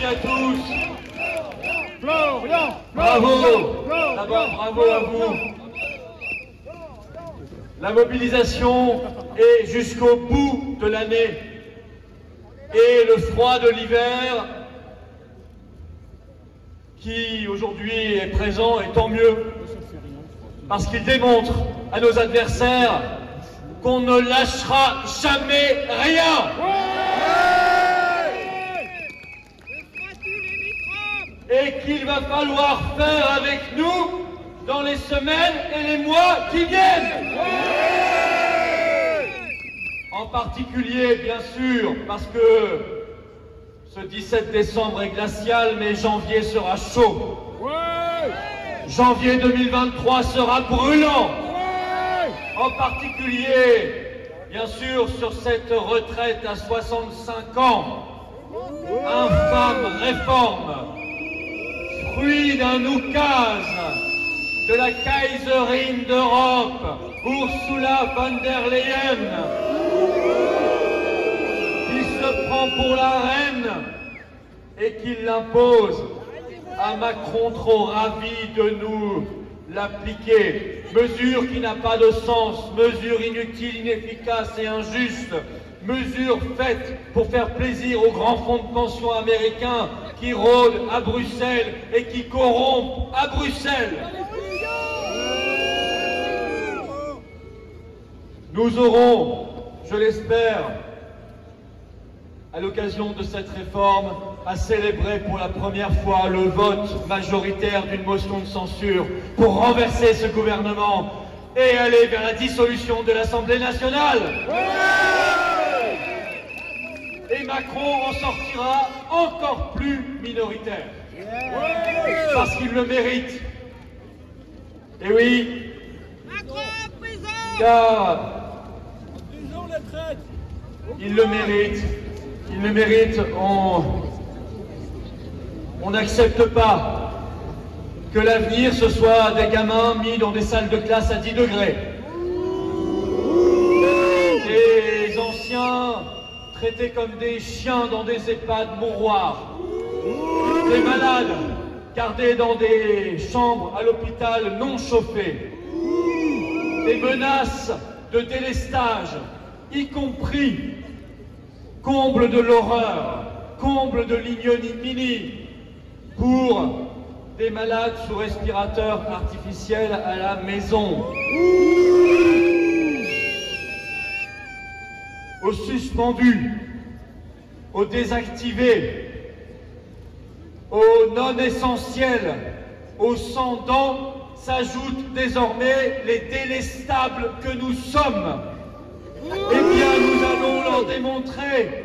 à tous. Florian, Bravo. Florian, D'abord, bravo à vous. La mobilisation est jusqu'au bout de l'année. Et le froid de l'hiver, qui aujourd'hui est présent, et tant mieux, parce qu'il démontre à nos adversaires qu'on ne lâchera jamais rien. Et qu'il va falloir faire avec nous dans les semaines et les mois qui viennent. En particulier, bien sûr, parce que ce 17 décembre est glacial, mais janvier sera chaud. Janvier 2023 sera brûlant. En particulier, bien sûr, sur cette retraite à 65 ans. Infâme réforme, fruit d'un oukase de la Kaiserin d'Europe, Ursula von der Leyen, qui se prend pour la reine et qui l'impose à Macron, trop ravi de nous l'appliquer. Mesure qui n'a pas de sens, mesure inutile, inefficace et injuste, mesure faite pour faire plaisir aux grands fonds de pension américains qui rôdent à Bruxelles et qui corrompent à Bruxelles. Nous aurons, je l'espère, à l'occasion de cette réforme, à célébrer pour la première fois le vote majoritaire d'une motion de censure pour renverser ce gouvernement et aller vers la dissolution de l'Assemblée nationale. Et Macron en sortira encore plus minoritaire. Parce qu'il le mérite. Et oui, Macron en prison. car il le mérite. Il le mérite. On n'accepte pas que l'avenir, ce soit des gamins mis dans des salles de classe à 10 degrés. Des anciens traités comme des chiens dans des EHPAD mouroirs. Des malades gardés dans des chambres à l'hôpital non chauffées. Des menaces de délestage, y compris, comble de l'horreur, comble de l'ignominie, pour des malades sous respirateur artificiel à la maison. Aux suspendus, aux désactivés, aux non-essentiels, aux sans-dents, s'ajoutent désormais les délestables que nous sommes. Eh bien, nous allons leur démontrer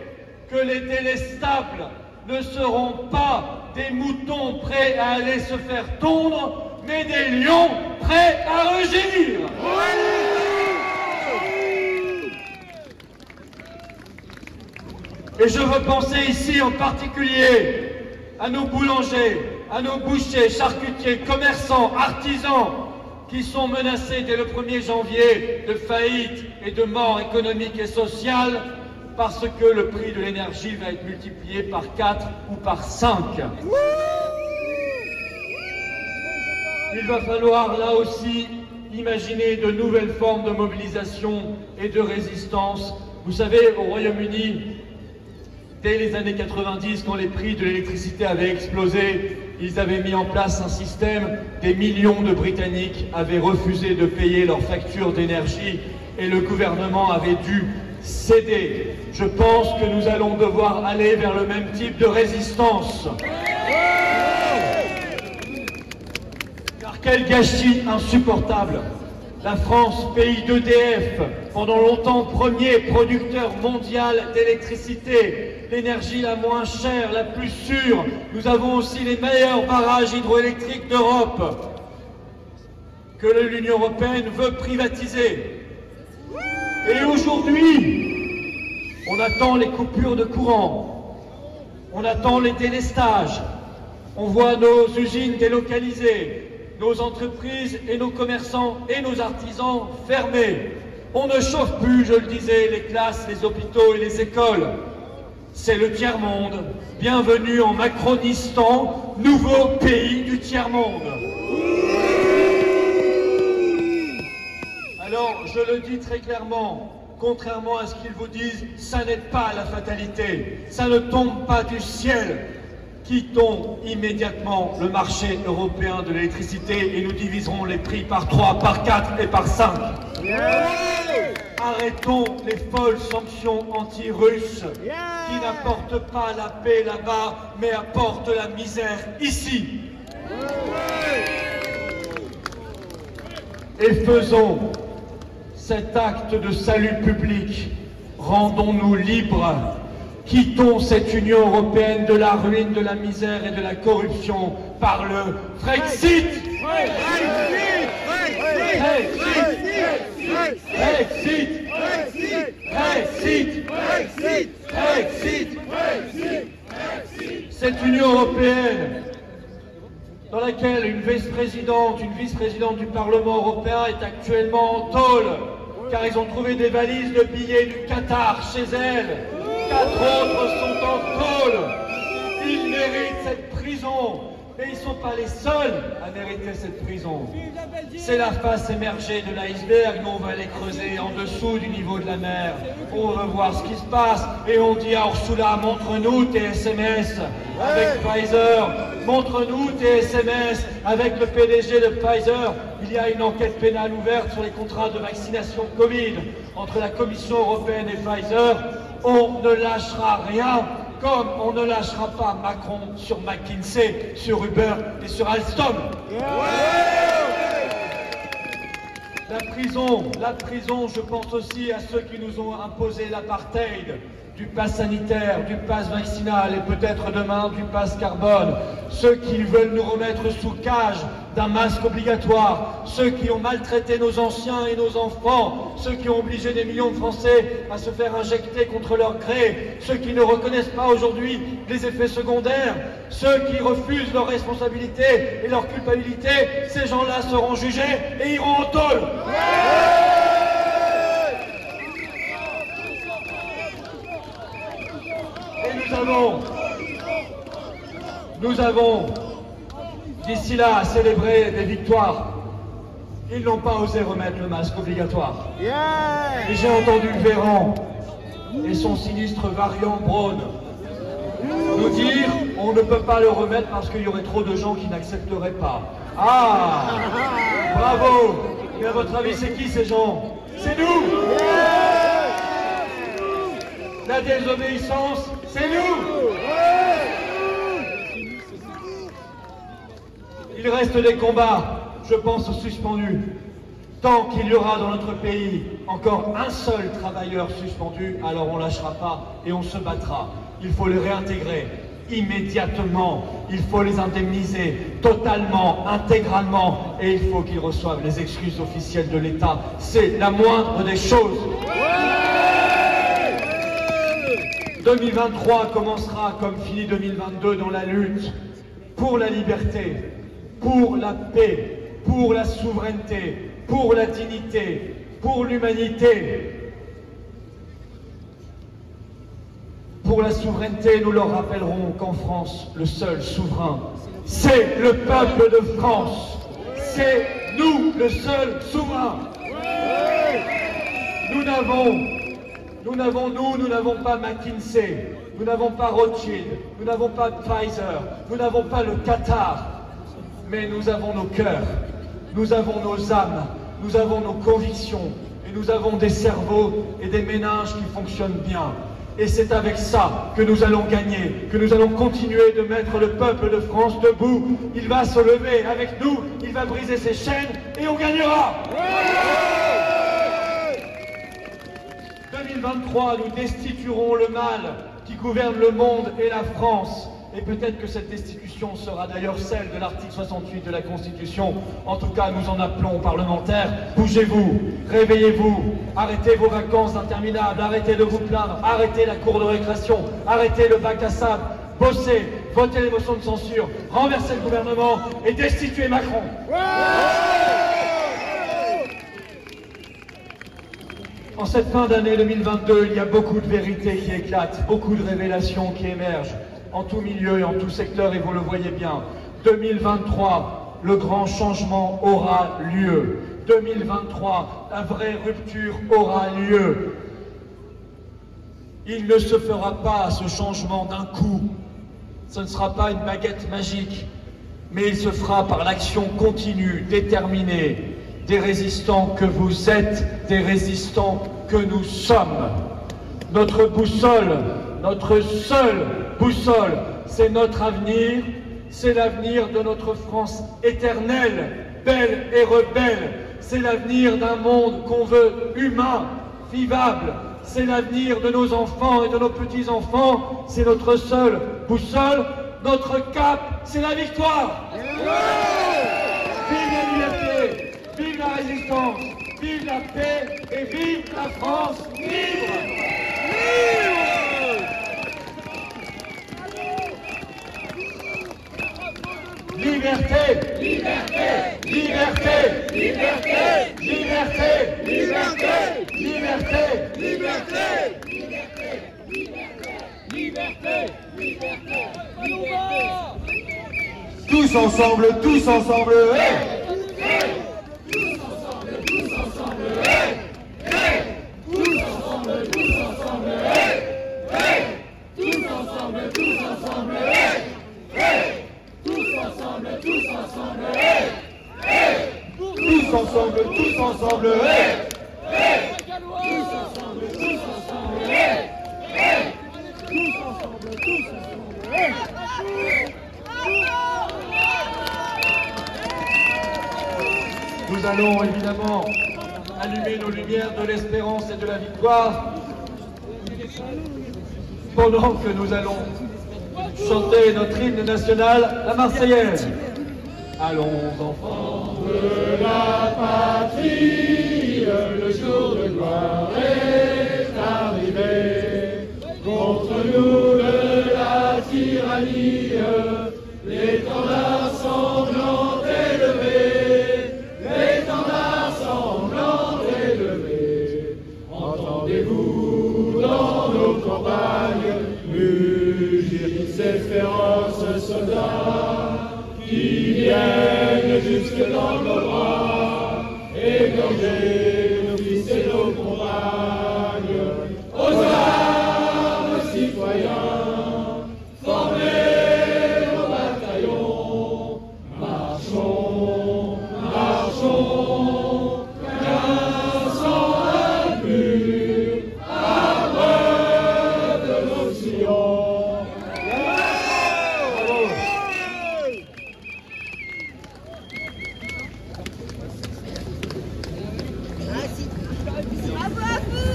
que les délestables ne seront pas des moutons prêts à aller se faire tondre, mais des lions prêts à rugir. Et je veux penser ici en particulier à nos boulangers, à nos bouchers, charcutiers, commerçants, artisans, qui sont menacés dès le 1er janvier de faillite et de mort économique et sociale parce que le prix de l'énergie va être multiplié par 4 ou par 5. Il va falloir là aussi imaginer de nouvelles formes de mobilisation et de résistance. Vous savez, au Royaume-Uni, dès les années 90, quand les prix de l'électricité avaient explosé, ils avaient mis en place un système, des millions de Britanniques avaient refusé de payer leurs factures d'énergie et le gouvernement avait dû céder. Je pense que nous allons devoir aller vers le même type de résistance. Car quel gâchis insupportable! La France, pays d'EDF, pendant longtemps premier producteur mondial d'électricité, l'énergie la moins chère, la plus sûre. Nous avons aussi les meilleurs barrages hydroélectriques d'Europe que l'Union européenne veut privatiser. Et aujourd'hui, on attend les coupures de courant, on attend les délestages, on voit nos usines délocalisées, nos entreprises et nos commerçants et nos artisans fermés. On ne chauffe plus, je le disais, les classes, les hôpitaux et les écoles. c'est le tiers-monde. Bienvenue en Macronistan, nouveau pays du tiers-monde. Alors, je le dis très clairement, contrairement à ce qu'ils vous disent, ça n'est pas la fatalité, ça ne tombe pas du ciel. Quittons immédiatement le marché européen de l'électricité et nous diviserons les prix par 3, par 4 et par 5. Arrêtons les folles sanctions anti-russes qui n'apportent pas la paix là-bas, mais apportent la misère ici. Et faisons cet acte de salut public. Rendons-nous libres. Quittons cette Union européenne de la ruine, de la misère et de la corruption par le Frexit. Cette Union européenne dans laquelle une vice-présidente du Parlement européen est actuellement en tôle, car ils ont trouvé des valises de billets du Qatar chez elle. 4 autres sont en tôle. Ils méritent cette prison. Mais ils ne sont pas les seuls à mériter cette prison. C'est la face émergée de l'iceberg. Nous, on va aller creuser en dessous du niveau de la mer. On veut voir ce qui se passe. Et on dit à Ursula, montre-nous tes SMS avec Pfizer. Montre-nous tes SMS avec le PDG de Pfizer. Il y a une enquête pénale ouverte sur les contrats de vaccination Covid entre la Commission européenne et Pfizer. On ne lâchera rien, comme on ne lâchera pas Macron sur McKinsey, sur Uber et sur Alstom. La prison, je pense aussi à ceux qui nous ont imposé l'apartheid, du pass sanitaire, du pass vaccinal et peut-être demain du pass carbone. Ceux qui veulent nous remettre sous cage d'un masque obligatoire, ceux qui ont maltraité nos anciens et nos enfants, ceux qui ont obligé des millions de Français à se faire injecter contre leur gré, ceux qui ne reconnaissent pas aujourd'hui les effets secondaires, ceux qui refusent leur responsabilité et leur culpabilité, ces gens-là seront jugés et iront en tôle. Et nous avons d'ici là à célébrer des victoires. Ils n'ont pas osé remettre le masque obligatoire. Et j'ai entendu Véran et son sinistre variant Braun nous dire on ne peut pas le remettre parce qu'il y aurait trop de gens qui n'accepteraient pas. Ah, bravo. Mais à votre avis, c'est qui ces gens? C'est nous. La désobéissance, c'est nous. Il reste des combats, je pense, suspendus. Tant qu'il y aura dans notre pays encore un seul travailleur suspendu, alors on ne lâchera pas et on se battra. Il faut les réintégrer immédiatement. Il faut les indemniser totalement, intégralement, et il faut qu'ils reçoivent les excuses officielles de l'État. C'est la moindre des choses. 2023 commencera comme finit 2022 dans la lutte pour la liberté, pour la paix, pour la souveraineté, pour la dignité, pour l'humanité. Pour la souveraineté, nous leur rappellerons qu'en France, le seul souverain, c'est le peuple de France. C'est nous le seul souverain. Nous n'avons pas McKinsey, nous n'avons pas Rothschild, nous n'avons pas Pfizer, nous n'avons pas le Qatar, mais nous avons nos cœurs, nous avons nos âmes, nous avons nos convictions, et nous avons des cerveaux et des méninges qui fonctionnent bien. Et c'est avec ça que nous allons gagner, que nous allons continuer de mettre le peuple de France debout. Il va se lever avec nous, il va briser ses chaînes, et on gagnera. 2023, nous destituerons le mal qui gouverne le monde et la France. Et peut-être que cette destitution sera d'ailleurs celle de l'article 68 de la Constitution. En tout cas, nous en appelons aux parlementaires. Bougez-vous, réveillez-vous, arrêtez vos vacances interminables, arrêtez de vous plaindre, arrêtez la cour de récréation, arrêtez le bac à sable, bossez, votez les motions de censure, renversez le gouvernement et destituez Macron. En cette fin d'année 2022, il y a beaucoup de vérités qui éclatent, beaucoup de révélations qui émergent, en tout milieu et en tout secteur, et vous le voyez bien. 2023, le grand changement aura lieu. 2023, la vraie rupture aura lieu. Il ne se fera pas ce changement d'un coup. Ce ne sera pas une baguette magique, mais il se fera par l'action continue, déterminée, des résistants que vous êtes, des résistants que nous sommes. Notre boussole, notre seule boussole, c'est notre avenir, c'est l'avenir de notre France éternelle, belle et rebelle. C'est l'avenir d'un monde qu'on veut humain, vivable. C'est l'avenir de nos enfants et de nos petits-enfants. C'est notre seule boussole. Notre cap, c'est la victoire. Vive la liberté, vive la résistance, vive la paix et vive la France libre. Liberté, liberté, liberté, liberté, liberté, liberté, liberté, liberté, liberté, liberté, liberté. Tous ensemble, hey! Tous ensemble, hey! Tous ensemble, hey! Tous ensemble, hey! Tous ensemble, hey! Tous ensemble, hey! Tous ensemble, hey! Nous allons évidemment allumer nos lumières de l'espérance et de la victoire pendant que nous allons chanter notre hymne national, la Marseillaise. Allons enfants De la patrie, le jour de gloire est arrivé. Contre nous de la tyrannie, l'étendard sanglant est levé. L'étendard sanglant est levé. Entendez-vous dans nos campagnes mugir ces féroces soldats qui viennent jusque dans nos bras, égorger nos fils et nos compagnes. Aux armes, citoyens, formez nos bataillons, marchons, marchons, qu'un sang impur abreuve de nos sillons.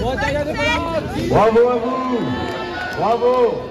Bravo à vous. Bravo à vous! Bravo!